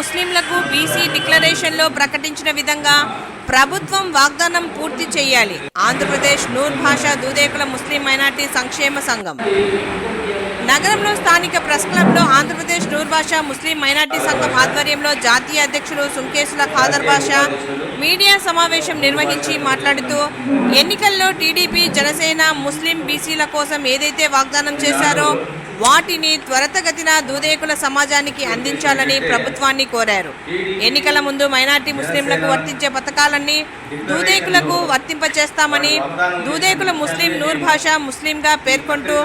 ముస్లింలకు బీసీ డిక్లరేషన్లో ప్రకటించిన విధంగా ప్రభుత్వం వాగ్దానం పూర్తి చేయాలి. ఆంధ్రప్రదేశ్ నూర్ భాషా దూదేకుల ముస్లిం మైనార్టీ సంక్షేమ సంఘం నగరంలో స్థానిక ప్రెస్ క్లబ్లో ఆంధ్రప్రదేశ్ నూర్ భాషా ముస్లిం మైనార్టీ సంఘం ఆధ్వర్యంలో జాతీయ అధ్యక్షులు సుంకేసుల ఖాదర్ బాషా మీడియా సమావేశం నిర్వహించి మాట్లాడుతూ ఎన్నికల్లో టీడీపీ, జనసేన ముస్లిం బీసీల కోసం ఏదైతే వాగ్దానం చేశారో వాటిని త్వరితగతిన దూదేకుల సమాజానికి అందించాలని ప్రభుత్వాన్ని కోరారు. ఎన్నికల ముందు మైనార్టీ ముస్లింలకు వర్తించే పథకాలన్నీ దూదేకులకు వర్తింపచేస్తామని, దూదేకుల ముస్లిం నూర్ భాషా ముస్లింగా పేర్కొంటూ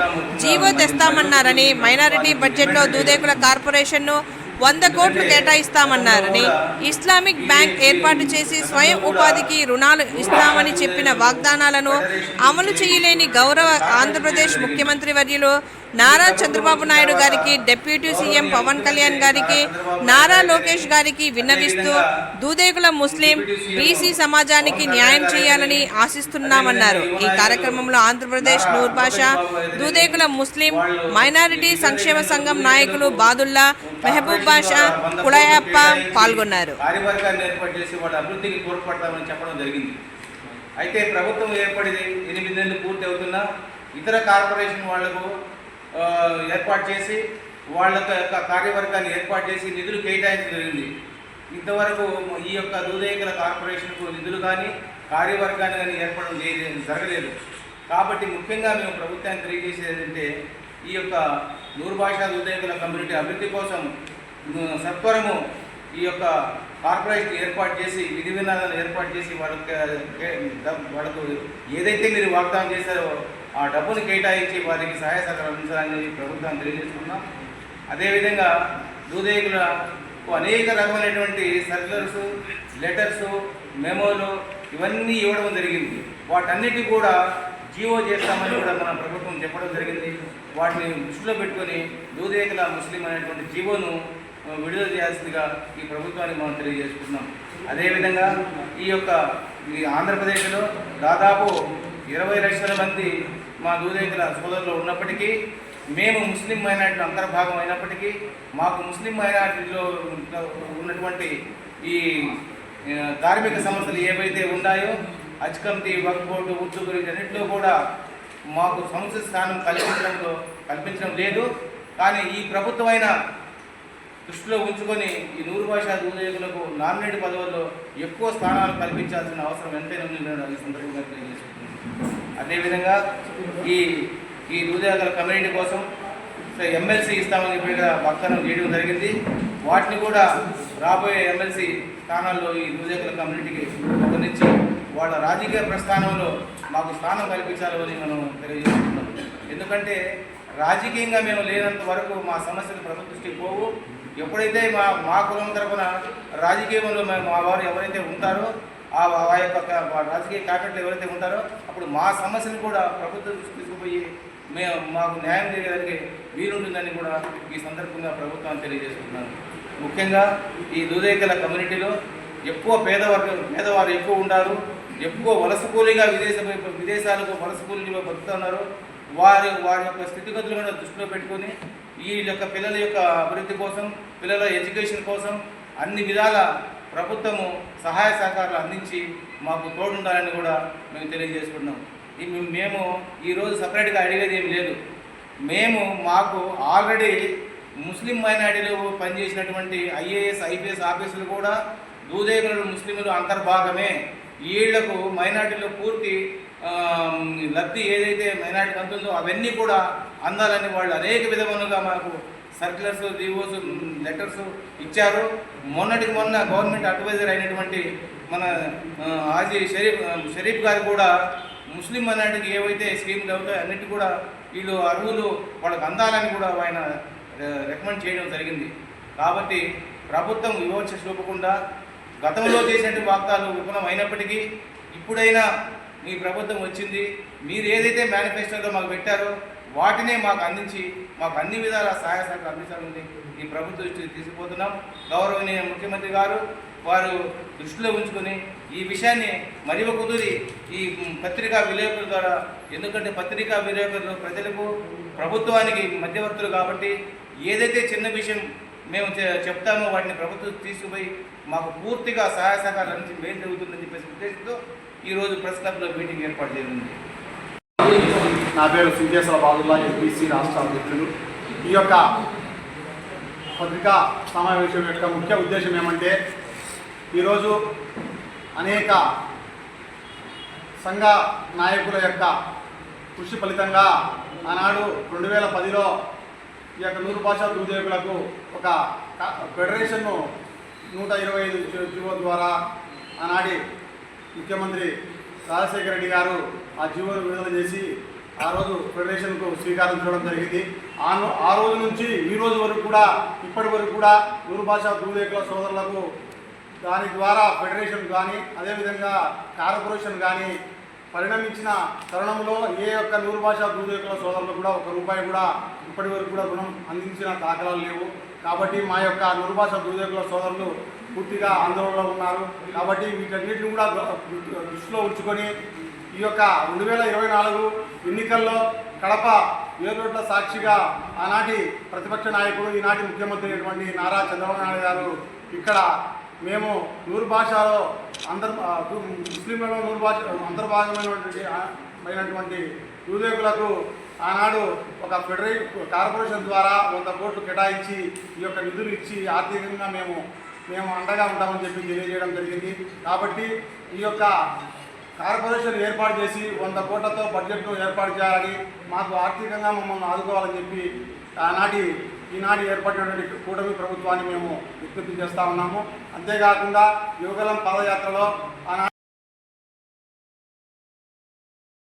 జీవో తెస్తామన్నారని, మైనారిటీ బడ్జెట్లో దూదేకుల కార్పొరేషన్ను 100 కోట్లు కేటాయిస్తామన్నారని, ఇస్లామిక్ బ్యాంక్ ఏర్పాటు చేసి స్వయం ఉపాధికి రుణాలు ఇస్తామని చెప్పిన వాగ్దానాలను అమలు చేయలేని గౌరవ ఆంధ్రప్రదేశ్ ముఖ్యమంత్రి వర్యులు నారా చంద్రబాబు నాయుడు గారికి, డిప్యూటీ సీఎం పవన్ కళ్యాణ్ గారికి, నారా లోకేష్ గారికి విన్నవిస్తూ దూదేకుల ముస్లిం బీసీ సమాజానికి న్యాయం చేయాలని ఆశిస్తున్నామన్నారు. ఈ కార్యక్రమంలో ఆంధ్రప్రదేశ్ నూర్ భాషా దూదేకుల ముస్లిం మైనారిటీ సంక్షేమ సంఘం నాయకులు బాదుల్లా, మెహబూబ్ బాషా, కుళాయప్ప పాల్గొన్నారు. అయితే ప్రభుత్వం ఏర్పడి 8 నెలలు పూర్తి అవుతున్నా ఇతర కార్పొరేషన్ వాళ్లకు ఏర్పాటు చేసి వాళ్ళ యొక్క కార్యవర్గాన్ని ఏర్పాటు చేసి నిధులు కేటాయించడం జరిగింది. ఇంతవరకు ఈ యొక్క దూదేకుల కార్పొరేషన్కు నిధులు కానీ కార్యవర్గాన్ని కానీ ఏర్పడడం జరగలేదు. కాబట్టి ముఖ్యంగా మేము ప్రభుత్వాన్ని తెలియజేసేది ఏంటంటే ఈ యొక్క నూర్ భాషా దూదేకుల కమ్యూనిటీ అభివృద్ధి కోసం సత్వరము ఈ యొక్క కార్పొరేషన్ ఏర్పాటు చేసి విధి విధానాలను ఏర్పాటు చేసి వాళ్ళకు ఏదైతే మీరు వాగ్దానం చేశారో ఆ డబ్బును కేటాయించి వారికి సహాయ సహకారం అందించాలని ప్రభుత్వాన్ని తెలియజేస్తున్నాం. అదేవిధంగా దూదేకులకు అనేక రకమైనటువంటి సర్క్యులర్స్, లెటర్స్, మెమోలు ఇవన్నీ ఇవ్వడం జరిగింది. వాటన్నిటి కూడా జీవో చేస్తామని కూడా మన ప్రభుత్వం చెప్పడం జరిగింది. వాటిని దృష్టిలో పెట్టుకొని దూదేకుల ముస్లిం అనేటువంటి జీవోను విడుదల చేయాల్సిందిగా ఈ ప్రభుత్వానికి మనం తెలియజేసుకున్నాం. అదేవిధంగా ఈ ఆంధ్రప్రదేశ్లో దాదాపు 20 లక్షల మంది మా దూదేకుల సోదరులు ఉన్నప్పటికీ, మేము ముస్లిం మైనార్టీలో అంతర్భాగం అయినప్పటికీ మాకు ముస్లిం మైనార్టీలో ఉన్నటువంటి ఈ ధార్మిక సమస్యలు ఏవైతే ఉన్నాయో హజ్ కమిటీ, వక్ఫ్ బోర్డు, ఉర్దూ గురించి అన్నింటిలో కూడా మాకు సముచిత స్థానం కల్పించడం లేదు. కానీ ఈ ప్రభుత్వమైన దృష్టిలో ఉంచుకొని ఈ నూర్ భాషా దూదేకులకు నామినేట్ పదవుల్లో ఎక్కువ స్థానాలు కల్పించాల్సిన అవసరం ఎంతైనా ఉందని ఈ సందర్భంగా తెలియజేసుకుంటున్నాను. అదేవిధంగా ఈ దూదేకుల కమ్యూనిటీ కోసం ఎమ్మెల్సీ ఇస్తామని చెప్పి వాగ్దానం చేయడం జరిగింది. వాటిని కూడా రాబోయే ఎమ్మెల్సీ స్థానాల్లో ఈ దూదేకుల కమ్యూనిటీకి పొందించి వాళ్ళ రాజకీయ ప్రస్థానంలో మాకు స్థానం కల్పించాలని మనం తెలియజేస్తున్నాం. ఎందుకంటే రాజకీయంగా మేము లేనంత వరకు మా సమస్యలు ప్రభుత్వ దృష్టికి పోవు. ఎప్పుడైతే మా కులం తరఫున రాజకీయంలో మా వారు ఎవరైతే ఉంటారో ఆ యొక్క రాజకీయ క్యాపిటల్ ఎవరైతే ఉంటారో అప్పుడు మా సమస్యను కూడా ప్రభుత్వం దృష్టికి తీసుకుపోయి మాకు న్యాయం చేయడానికి వీలుంటుందని కూడా ఈ సందర్భంగా ప్రభుత్వాన్ని తెలియజేసుకుంటున్నాను. ముఖ్యంగా ఈ దూదేకుల కమ్యూనిటీలో ఎక్కువ పేదవారు ఎక్కువ ఉంటారు. ఎక్కువ వలస కూలీగా విదేశాలకు వలస కూలీగా బతుకుతున్నారు. వారి యొక్క స్థితిగతులను కూడా దృష్టిలో పెట్టుకొని ఈ యొక్క పిల్లల యొక్క అభివృద్ధి కోసం, పిల్లల ఎడ్యుకేషన్ కోసం అన్ని విధాల ప్రభుత్వము సహాయ సహకారాలు అందించి మాకు తోడుండాలని కూడా మేము తెలియజేసుకుంటున్నాం. మేము ఈరోజు సపరేట్గా అడిగేది ఏమి లేదు. మాకు ఆల్రెడీ ముస్లిం మైనారిటీలో పనిచేసినటువంటి ఐఏఎస్, ఐపీఎస్ ఆఫీసులు కూడా దూదేకులు ముస్లింలు అంతర్భాగమే. వీళ్లకు మైనారిటీలో పూర్తి లబ్ధి ఏదైతే మైనారిటీకి అందుతుందో అవన్నీ కూడా అందాలని వాళ్ళు అనేక విధములుగా మాకు సర్క్యులర్స్, డివోస్, లెటర్స్ ఇచ్చారు. మొన్నటికి మొన్న గవర్నమెంట్ అడ్వైజర్ అయినటువంటి మన హాజీ షరీఫ్ గారు కూడా ముస్లిం మైనారిటీకి ఏవైతే స్కీమ్లు అవుతాయో అన్నిటి కూడా వీళ్ళు అర్హులు వాళ్ళకి అందాలని కూడా ఆయన రికమెండ్ చేయడం జరిగింది. కాబట్టి ప్రభుత్వం వివక్ష చూపకుండా గతంలో చేసినటువంటి వాగ్దానాలు విఫలం అయినప్పటికీ ఇప్పుడైనా మీ ప్రభుత్వం వచ్చింది, మీరు ఏదైతే మేనిఫెస్టోలో మాకు పెట్టారో వాటినే మాకు అందించి మాకు అన్ని విధాల సహాయ సహకారం అందించాలని ఈ ప్రభుత్వ దృష్టికి తీసుకుపోతున్నాం. గౌరవనీయ ముఖ్యమంత్రి గారు వారు దృష్టిలో ఉంచుకొని ఈ విషయాన్ని మరింత కుదిరి ఈ పత్రికా విలేకరుల ద్వారా, ఎందుకంటే పత్రికా విలేకరులు ప్రజలకు ప్రభుత్వానికి మధ్యవర్తులు కాబట్టి ఏదైతే చిన్న విషయం మేము చెప్తాము, వాటిని ప్రభుత్వం తీసుకుపోయి మాకు పూర్తిగా సహాయ సహకారాలు అందించి మేలు జరుగుతుందని చెప్పేసి ఉద్దేశంతో ఈరోజు ప్రెస్ క్లబ్లో మీటింగ్ ఏర్పాటు చేయనుంది. నా పేరు సింకేశ్వర బాదుల్లా, ఎంపీసీ రాష్ట్ర అధ్యక్షులు. ఈ యొక్క పత్రికా సమావేశం యొక్క ముఖ్య ఉద్దేశం ఏమంటే, ఈరోజు అనేక సంఘ నాయకుల యొక్క కృషి ఫలితంగా ఆనాడు 2010లో ఈ యొక్క నూరు భాషా దూదేవులకు ఒక ఫెడరేషన్ను 125 జీవో ద్వారా ఆనాడి ముఖ్యమంత్రి రాజశేఖర రెడ్డి గారు ఆ జీవోను విడుదల చేసి ఆ రోజు ఫెడరేషన్కు శ్రీకారం చుట్టడం జరిగింది. ఆ రోజు నుంచి ఈ రోజు వరకు కూడా ఇప్పటి వరకు కూడా నూరు భాషా దూదేకుల సోదరులకు దాని ద్వారా ఫెడరేషన్ కానీ అదేవిధంగా కార్పొరేషన్ కానీ పరిణమించిన తరుణంలో ఏ యొక్క నూరు భాషా దూదేకుల సోదరులు కూడా ₹1 కూడా ఇప్పటి వరకు కూడా రుణం అందించిన దాఖలాలు లేవు. కాబట్టి మా యొక్క నూరు భాషా దూదేకుల సోదరులు పూర్తిగా ఆందోళనలో ఉన్నారు. కాబట్టి వీటన్నిటిని కూడా దృష్టిలో ఉంచుకొని ఈ యొక్క 2024 ఎన్నికల్లో కడప ఏర్రోడ్ల సాక్షిగా ఆనాటి ప్రతిపక్ష నాయకుడు ఈనాటి ముఖ్యమంత్రి అయినటువంటి నారా చంద్రబాబు నాయుడు గారు ఇక్కడ మేము నూరు భాషలో ముస్లింలలో నూరు భాష అంతర్భాగమైనటువంటి దూదేకులకు ఆనాడు ఒక కార్పొరేషన్ ద్వారా 100 కోట్లు కేటాయించి ఈ యొక్క నిధులు ఇచ్చి ఆర్థికంగా మేము అండగా ఉంటామని చెప్పి తెలియజేయడం జరిగింది. కాబట్టి ఈ యొక్క కార్పొరేషన్ ఏర్పాటు చేసి 100 కోట్లతో బడ్జెట్ను ఏర్పాటు చేయాలని, మాకు ఆర్థికంగా మమ్మల్ని ఆదుకోవాలని చెప్పి ఈనాటి ఏర్పడినటువంటి కూటమి ప్రభుత్వాన్ని మేము విజ్ఞప్తి చేస్తూ ఉన్నాము. అంతేకాకుండా యువగలం పాదయాత్రలో ఆనాడు